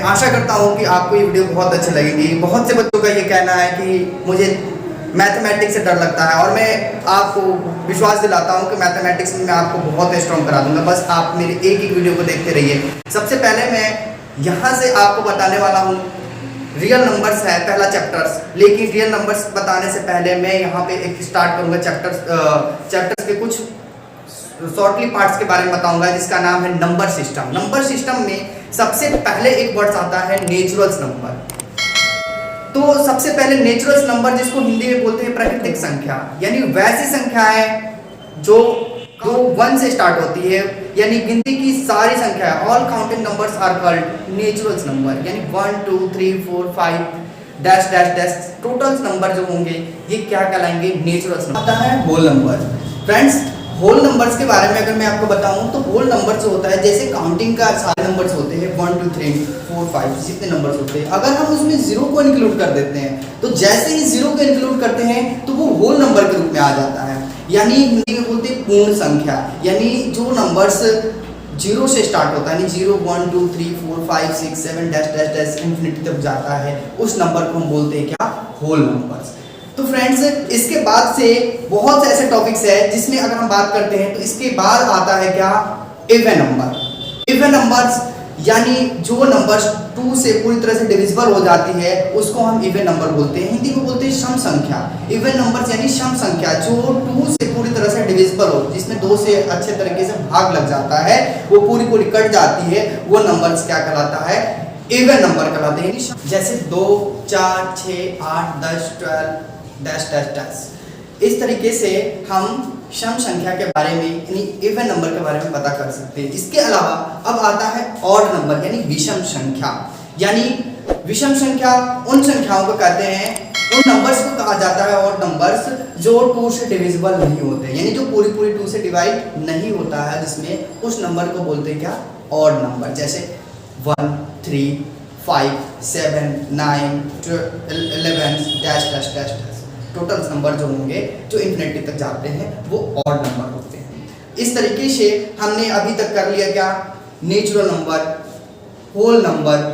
आशा करता हूँ कि आपको ये वीडियो बहुत अच्छी लगेगी। बहुत से बच्चों का ये कहना है कि मुझे मैथमेटिक्स से डर लगता है और मैं आपको विश्वास दिलाता हूँ कि मैथमेटिक्स में मैं आपको बहुत स्ट्रॉन्ग करा दूंगा। बस आप मेरे एक एक वीडियो को देखते रहिए। सबसे पहले मैं यहाँ से आपको बताने वाला हूँ रियल नंबर्स है पहला चैप्टर्स। लेकिन रियल नंबर्स बताने से पहले मैं यहाँ पे एक स्टार्ट करूँगा चैप्टर्स के कुछ शॉर्टली पार्ट्स के बारे में बताऊंगा, जिसका नाम है नंबर सिस्टम। नंबर सिस्टम में सबसे पहले एक वर्ड आता है नेचुरल्स नंबर। तो सबसे पहले नेचुरल्स नंबर, जिसको हिंदी में बोलते हैं प्राकृतिक संख्या, यानी वैसी संख्याएं जो 1 से स्टार्ट होती है, यानी गिनती की सारी संख्या, all counting numbers are called naturals number. यानी 1 2 3 4 5 dash dash dash totals number जो होंगे ये क्या कहलाएंगे? Naturals number. आता है whole number. Friends, whole numbers के बारे में अगर मैं आपको बताऊं तो होल नंबर्स होता है जैसे काउंटिंग का सारे नंबर्स होते हैं 1 2 3 4 5 जितने नंबर्स होते हैं, अगर हम उसमें जीरो को इंक्लूड कर देते हैं तो जैसे ही जीरो को इंक्लूड करते हैं तो वो होल नंबर के रूप में आ जाता है। यानी हिंदी में बोलते हैं पूर्ण संख्या। यानी जो नंबर्स जीरो से स्टार्ट होता है, यानी 0 1 2 3 4 5 6 7 डैश डैश डैश इंफिनिटी तक जाता है, उस नंबर को हम बोलते हैं क्या? Whole numbers. तो फ्रेंड्स, इसके बाद से बहुत से ऐसे टॉपिक्स है जिसमें अगर हम बात करते हैं तो इसके बाद आता है क्या? Even number. इवन नंबर्स यानी जो नंबर्स 2 से पूरी तरह से डिविजिबल हो जाती है उसको हम इवन नंबर बोलते हैं। हिंदी में बोलते हैं सम संख्या। इवन नंबर्स यानी सम संख्या जो 2 से पूरी तरह से डिविजिबल हो, जिसमें 2 से अच्छे तरीके से भाग लग जाता है, वो पूरी कट जाती है, वो नंबर्स क्या कहलाता है? इवन नंबर कहलाते हैं। जैसे 2 4 6 8 10 12 डैश डैश डैश। इस तरीके से हम सम संख्या के बारे में यानी इवन नंबर के बारे में पता कर सकते हैं। इसके अलावा अब आता है ऑड नंबर यानी विषम संख्या। यानी विषम संख्या उन संख्याओं को कहते हैं, उन नंबर्स को कहा जाता है ऑड नंबर्स जो 2 से डिविजिबल नहीं होते, यानी जो पूरी 2 से डिवाइड नहीं होता है, जिसमें उस नंबर को बोलते हैं क्या? Odd number. जैसे 1 3 5 7 9 11 dash dash dash dash total number जो होंगे जो इन्फिनिटी तक जाते हैं वो ऑड नंबर होते हैं। इस तरीके से हमने अभी तक कर लिया क्या? Natural number, whole number,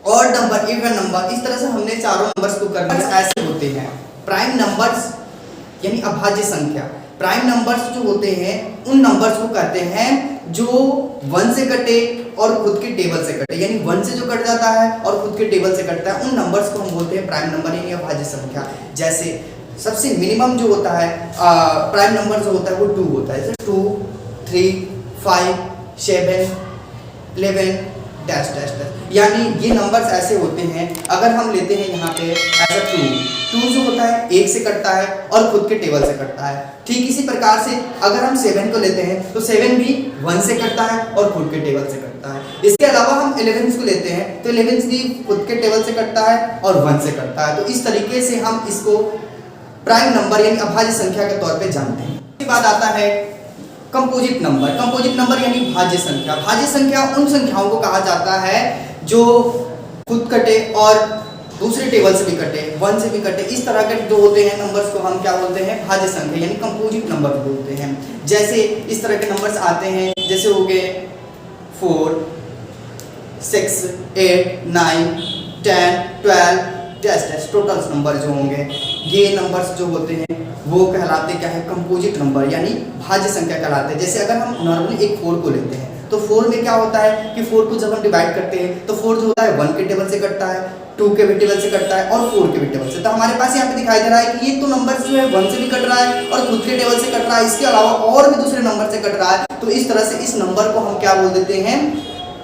odd number, even number. इस तरह से हमने चारों नंबर्स को कर लिया। ऐसे होते हैं प्राइम नंबर्स यानी अभाज्य संख्या। प्राइम नंबर्स जो होते हैं उन नंबर्स को कहते हैं जो 1 से कटे और खुद के टेबल से कटे, यानी 1 से जो कट जाता है और खुद के टेबल से कटता है, उन नंबर्स को हम बोलते हैं प्राइम नंबर यानी अभाज्य संख्या। जैसे सबसे मिनिमम जो होता है प्राइम नंबर जो होता है वो 2 होता है। जैसे 2 3 5 7 11 डैश डैश डैश। यानी ये नंबर्स ऐसे होते हैं, अगर हम लेते हैं यहाँ पे ऐसा 2 जो होता है 1 से कटता है और खुद के टेबल से कटता है। ठीक इसी प्रकार से अगर हम 7 को लेते हैं तो 7 भी 1 से कटता है और खुद के टेबल से कटता है। इसके अलावा हम 11 को लेते हैं तो 11 भी खुद के टेबल से कटता है और 1 से कटता है। तो इस तरीके से हम इसको प्राइम नंबर यानी अभाज्य संख्या के तौर पे जानते हैं। इसके बाद आता है कंपोजिट नंबर। कंपोजिट नंबर यानी भाज्य संख्या। भाज्य संख्या उन संख्याओं को कहा जाता है जो खुद कटे और दूसरे टेबल से भी कटे, 1 से भी कटे, इस तरह के जो होते हैं नंबर्स को हम क्या बोलते हैं? भाज्य संख्या यानी कंपोजिट नंबर बोलते हैं। जैसे इस तरह के नंबर्स आते हैं, जैसे हो गए 4 6 8 9 10 12 डैश डैश टोटल्स नंबर जो होंगे, ये नंबर्स जो होते हैं वो कहलाते क्या है? कंपोजिट नंबर यानी भाज्य संख्या कहलाते हैं। जैसे अगर हम नॉर्मली एक 4 को लेते हैं तो 4 में क्या होता है कि 4 को जब हम डिवाइड करते हैं तो 4 जो होता है 1 के टेबल से कटता है, 2 के भी टेबल से कटता है और 4 के भी टेबल से। तो हमारे पास यहाँ पे दिखाई दे रहा है कि ये तो नंबर जो है 1 से भी कट रहा है और खुद के टेबल से कट रहा है, इसके अलावा और भी दूसरे नंबर से कट रहा है। तो इस तरह से इस नंबर को हम क्या बोल देते हैं?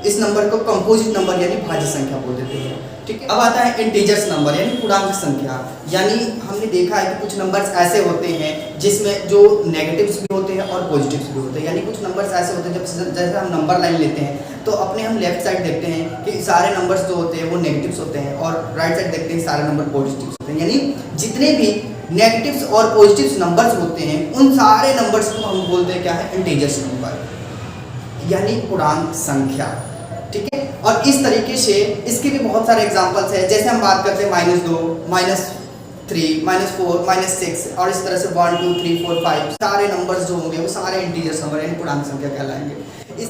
इस नंबर को कंपोजिट नंबर यानी भाज्य संख्या बोल देते हैं। ठीक है। अब आता है इंटीजर्स नंबर यानी पूर्णांक संख्या। यानी हमने देखा है कि कुछ नंबर्स ऐसे होते हैं जिसमें जो नेगेटिव्स भी होते हैं और पॉजिटिव्स भी होते हैं। यानी कुछ नंबर्स ऐसे होते हैं जब जैसे हम नंबर लाइन लेते हैं तो अपने हम लेफ्ट साइड देखते हैं कि सारे नंबर्स जो होते हैं वो नेगेटिव्स होते हैं और राइट साइड देखते हैं सारे नंबर पॉजिटिव्स होते हैं। यानी जितने भी नेगेटिव्स और पॉजिटिव्स नंबर्स होते हैं उन सारे नंबर्स को हम बोलते हैं क्या है? इंटीजर्स नंबर यानी पूर्णांक संख्या। ठीक है। और इस तरीके से इसके भी बहुत सारे एग्जांपल्स हैं। जैसे हम बात करते हैं -2 -3 -4 -6 और इस तरह से 1 2 3 4 5 सारे नंबर्स जो होंगे वो सारे इंटीजर्स नंबर यानी पूर्णांक संख्या कहलाएंगे।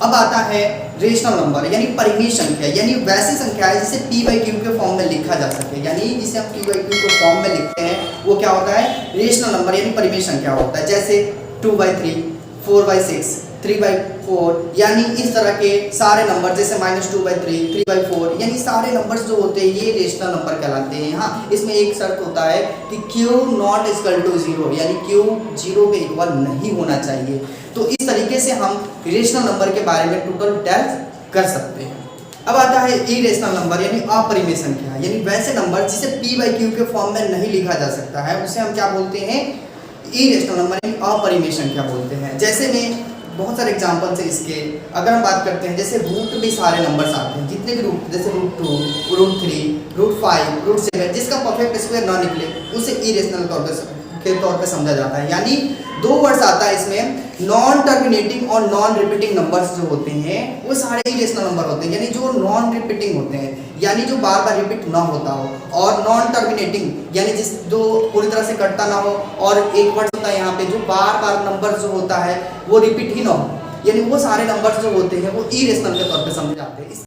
अब आता है रेशनल नंबर यानी परिमेय संख्या, यानी वैसी संख्या है जिसे p बाई क्यू के फॉर्म में लिखा जा सके, यानी जिसे हम p बाई क्यू के फॉर्म में लिखते हैं वो क्या होता है, रेशनल नंबर यानी परिमेय संख्या होता है। जैसे 2/3, 4/6, 3/4, यानी इस तरह के सारे नंबर, जैसे -2/3, 3/4, यानी सारे नंबर्स जो होते हैं ये रेशनल नंबर कहलाते हैं। हाँ, इसमें एक शर्त होता है कि q नॉट इक्वल टू 0, यानी q 0 के इक्वल नहीं होना चाहिए। तो इस तरीके से हम रेशनल नंबर के बारे में टोटल डिटेल्स कर सकते हैं। अब आता है इरेशनल नंबर यानी अपरिमेय संख्या, यानी वैसे नंबर जिसे p बाई क्यू के फॉर्म में नहीं लिखा जा सकता है उसे हम क्या बोलते हैं, इरेशनल नंबर यानी अपरिमेय संख्या बोलते हैं। जैसे में बहुत सारे एग्जांपल्स है इसके, अगर हम बात करते हैं जैसे रूट में सारे नंबर्स आते हैं, जितने भी रूट, जैसे √2, √3, √5, √7, जिसका परफेक्ट स्क्वायर ना निकले उसे इरेशनल के तौर पे समझा जाता है। यानी दो वर्ड्स आता है इसमें, नॉन टर्मिनेटिंग और नॉन रिपीटिंग नंबर्स जो होते हैं वो सारे इरेशनल नंबर होते हैं, यानी जो नॉन रिपीटिंग होते हैं, यानी जो बार बार रिपीट ना होता हो, और नॉन टर्मिनेटिंग यानी जिस जो पूरी तरह से कटता ना हो, और एक वर्ड होता है यहाँ पे जो बार बार नंबर जो होता है वो रिपीट ही ना हो, यानी वो सारे नंबर्स जो होते हैं वो इरेशनल के तौर पे समझे जाते हैं।